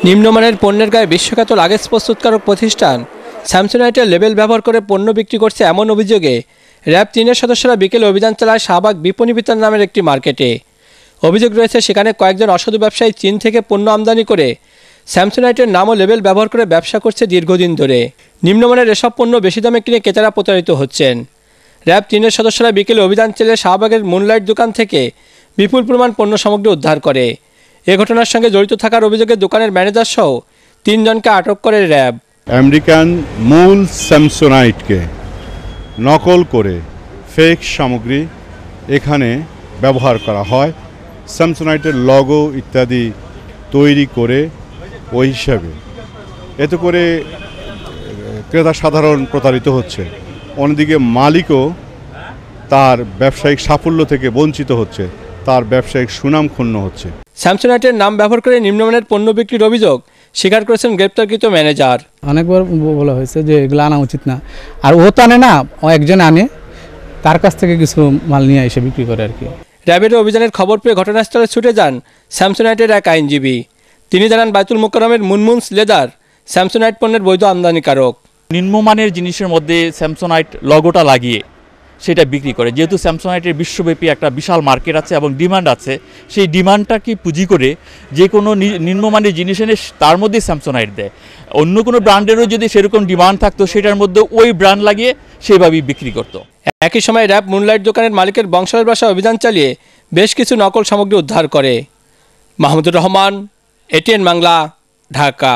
নিম্নমানের পণ্যের গায়ে বিশ্বখ্যাত লাগেজ প্রস্তুতকারক প্রতিষ্ঠান স্যামসোনাইটের লেবেল ব্যবহার করে পণ্য বিক্রি করছে এমন অভিযোগে র্যাব ৩-এর সদস্যরা বিকেলে অভিযান চালায় শাহবাগ বিপণী বিতান নামের একটি মার্কেটে। অভিযোগ রয়েছে সেখানে কয়েকজন অসাধু ব্যবসায়ী চীন থেকে পণ্য আমদানি করে স্যামসোনাইটের নাম ও লেবেল ব্যবহার করে ব্যবসা করছে দীর্ঘদিন ধরে। নিম্নমানের এসব পণ্য বেশি দামে কিনে ক্রেতারা প্রতারিত হচ্ছেন। র্যাব ৩-এর সদস্যরা বিকেলে অভিযান চালিয়ে শাহবাগের মুনলাইট দোকান থেকে বিপুল পরিমাণ পণ্য সামগ্রী উদ্ধার করে। এ ঘটনার সঙ্গে জড়িত থাকার অভিযোগে দোকানের ম্যানেজার সহ ৩ জনকে আটক করে র্যাব। আমেরিকান মূল স্যামসোনাইটকে নকল করে ফেক সামগ্রী এখানে ব্যবহার করা হয়। স্যামসোনাইটের লগো ইত্যাদি তৈরি করে ওই হিসাবে এতে করে ক্রেতা সাধারণ প্রতারিত হচ্ছে। অন্যদিকে মালিকও তার ব্যবসায়িক সাফল্য থেকে বঞ্চিত হচ্ছে, তার ব্যবসায়িক সুনাম ক্ষুণ্ণ হচ্ছে। স্যামসোনাইটের নাম ব্যবহার করে নিম্নমানের পণ্য বিক্রির অভিযোগ স্বীকার করেছেন গ্রেপ্তারকৃত ম্যানেজার। অনেকবার বলা হয়েছে যে এগুলো আনা উচিত না, আর ও তো আনে না, ও একজন আনে, তার কাছ থেকে কিছু মাল নিয়ে এসে বিক্রি করে আর কি। র্যাবের অভিযানের খবর পেয়ে ঘটনাস্থলে ছুটে যান স্যামসোনাইটের এক আইনজীবী। তিনি জানান বাইতুল মোকাররমের মুনমুনস লেদার স্যামসোনাইট পণ্যের বৈধ আমদানিকারক। নিম্নমানের জিনিসের মধ্যে স্যামসোনাইট লগোটা লাগিয়ে সেটা বিক্রি করে। যেহেতু স্যামসোনাইটের বিশ্বব্যাপী একটা বিশাল মার্কেট আছে এবং ডিমান্ড আছে, সেই ডিমান্ডটাকে পুঁজি করে যে কোনো নিম্নমানের জিনিস এনে তার মধ্যে স্যামসোনাইট দেয়। অন্য কোনো ব্র্যান্ডেরও যদি সেরকম ডিমান্ড থাকতো সেটার মধ্যে ওই ব্র্যান্ড লাগিয়ে সেভাবেই বিক্রি করত। একই সময় র্যাব মুনলাইট দোকানের মালিকের বংশের বাসায় অভিযান চালিয়ে বেশ কিছু নকল সামগ্রী উদ্ধার করে। মাহমুদুর রহমান, এটিএন বাংলা, ঢাকা।